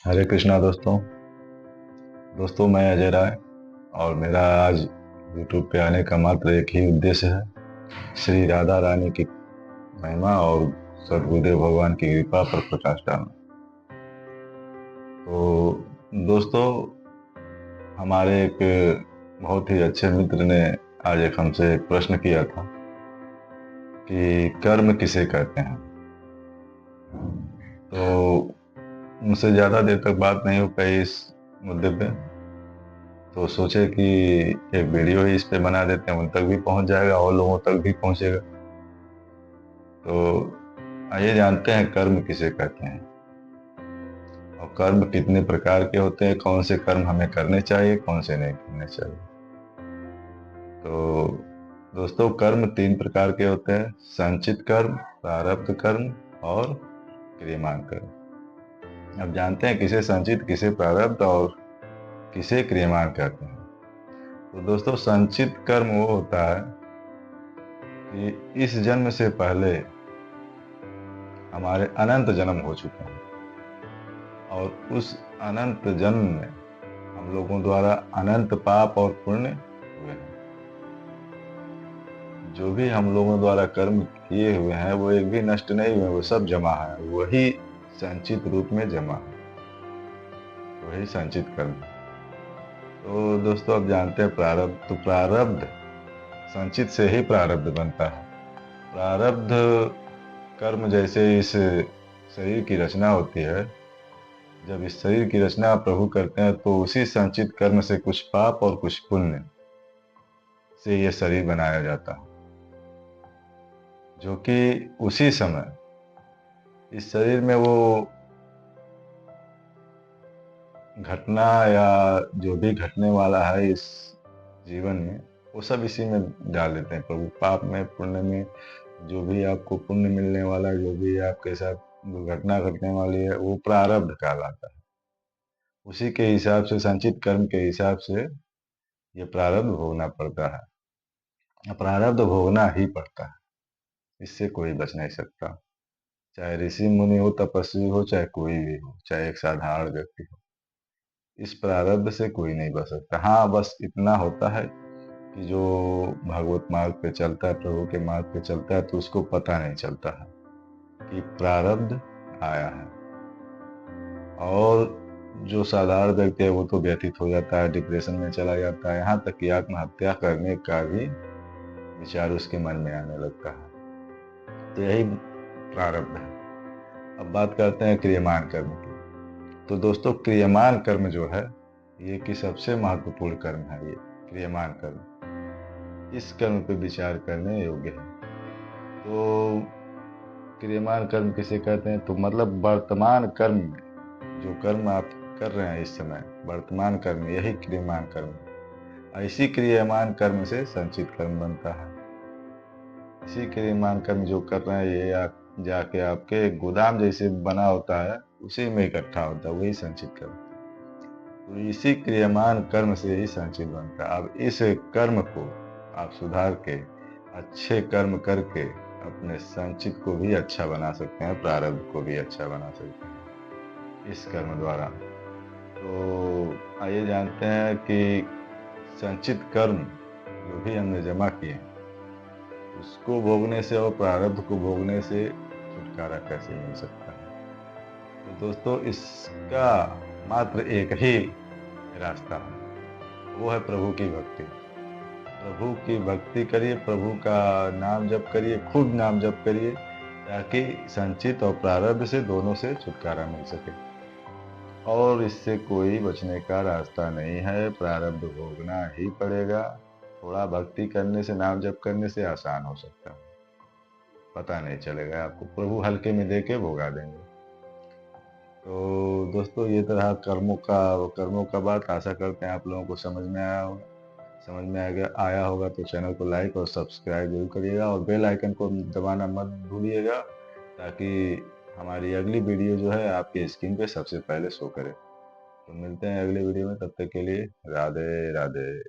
हरे कृष्णा दोस्तों। मैं अजय राय और मेरा आज YouTube पे आने का मात्र एक ही उद्देश्य है, श्री राधा रानी की महिमा और सद्गुरुदेव भगवान की कृपा पर प्रकाश डालना। तो दोस्तों, हमारे एक बहुत ही अच्छे मित्र ने आज एक हमसे एक प्रश्न किया था कि कर्म किसे कहते हैं। तो मुझसे ज़्यादा देर तक बात नहीं हो पाई इस मुद्दे पे, तो सोचे कि एक वीडियो ही इस पे बना देते हैं, उन तक भी पहुंच जाएगा और लोगों तक भी पहुंचेगा। तो आइए जानते हैं कर्म किसे कहते हैं और कर्म कितने प्रकार के होते हैं, कौन से कर्म हमें करने चाहिए, कौन से नहीं करने चाहिए। तो दोस्तों, कर्म तीन प्रकार के होते हैं: संचित कर्म, प्रारब्ध कर्म और क्रियमान कर्म। अब जानते हैं किसे संचित, किसे प्रारब्ध और किसे क्रियमान कहते हैं। तो दोस्तों, संचित कर्म वो होता है कि इस जन्म से पहले हमारे अनंत जन्म हो चुके हैं और उस अनंत जन्म में हम लोगों द्वारा अनंत पाप और पुण्य हुए हैं। जो भी हम लोगों द्वारा कर्म किए हुए हैं वो एक भी नष्ट नहीं हुए, वो सब जमा है, वही संचित रूप में जमा है, वही संचित कर्म है। तो दोस्तों, अब जानते हैं प्रारब्ध। तो प्रारब्ध, संचित से ही प्रारब्ध बनता है। प्रारब्ध कर्म जैसे इस शरीर की रचना होती है, जब इस शरीर की रचना प्रभु करते हैं तो उसी संचित कर्म से कुछ पाप और कुछ पुण्य से यह शरीर बनाया जाता है, जो कि उसी समय इस शरीर में वो घटना या जो भी घटने वाला है इस जीवन में, वो सब इसी में डाल देते हैं प्रभु। पाप में, पुण्य में, जो भी आपको पुण्य मिलने वाला है, जो भी आपके साथ दुर्घटना घटने वाली है, वो प्रारब्ध कहलाता है। उसी के हिसाब से, संचित कर्म के हिसाब से ये प्रारब्ध भोगना पड़ता है। प्रारब्ध भोगना ही पड़ता है, इससे कोई बच नहीं सकता। चाहे ऋषि मुनि हो, तपस्वी हो, चाहे कोई भी हो, चाहे एक साधारण व्यक्ति हो, इस प्रारब्ध से कोई नहीं बच सकता। हाँ, बस इतना होता है कि जो भगवत मार्ग पे चलता है, प्रभु के मार्ग पे चलता है, तो उसको पता नहीं चलता है कि प्रारब्ध आया है। और जो साधारण व्यक्ति है वो तो व्यथित हो जाता है, डिप्रेशन में चला जाता है, यहाँ तक कि आत्महत्या करने का भी विचार उसके मन में आने लगता है। तो यही प्रारब्ध है। अब बात करते हैं क्रियमान कर्म की। तो दोस्तों, क्रियमान कर्म जो है ये कि सबसे महत्वपूर्ण कर्म है। ये क्रियमान कर्म, इस कर्म पे विचार करने योग्य है। तो क्रियमान कर्म किसे कहते हैं? तो मतलब वर्तमान कर्म में जो कर्म आप कर रहे हैं इस समय, वर्तमान कर्म, यही क्रियमान कर्म है। इसी क्रियमान कर्म से संचित कर्म बनता है। इसी क्रियमान कर्म जो कर रहे हैं ये जाके आपके गोदाम जैसे बना होता है, उसी में इकट्ठा होता है, वही संचित कर्म। तो इसी क्रियमान कर्म से ही संचित बनता है। अब इस कर्म को आप सुधार के अच्छे कर्म करके अपने संचित को भी अच्छा बना सकते हैं, प्रारब्ध को भी अच्छा बना सकते हैं इस कर्म द्वारा। तो आइए जानते हैं कि संचित कर्म जो भी हमने जमा किए हैं उसको भोगने से और प्रारब्ध को भोगने से छुटकारा कैसे मिल सकता है। तो दोस्तों, इसका मात्र एक ही रास्ता है, वो है प्रभु की भक्ति। प्रभु की भक्ति करिए, प्रभु का नाम जप करिए, खूब नाम जप करिए, ताकि संचित और प्रारब्ध से, दोनों से छुटकारा मिल सके। और इससे कोई बचने का रास्ता नहीं है, प्रारब्ध भोगना ही पड़ेगा। थोड़ा भक्ति करने से, नाम जप करने से आसान हो सकता है, पता नहीं चलेगा आपको, प्रभु हल्के में देके भोगा देंगे। तो दोस्तों, ये तरह कर्मों का बात, आशा करते हैं आप लोगों को समझ में आया होगा। समझ में आया होगा तो चैनल को लाइक और सब्सक्राइब जरूर करिएगा और बेल आइकन को दबाना मत भूलिएगा, ताकि हमारी अगली वीडियो जो है आपके स्क्रीन पे सबसे पहले शो करे। तो मिलते हैं अगले वीडियो में, तब तक के लिए राधे राधे।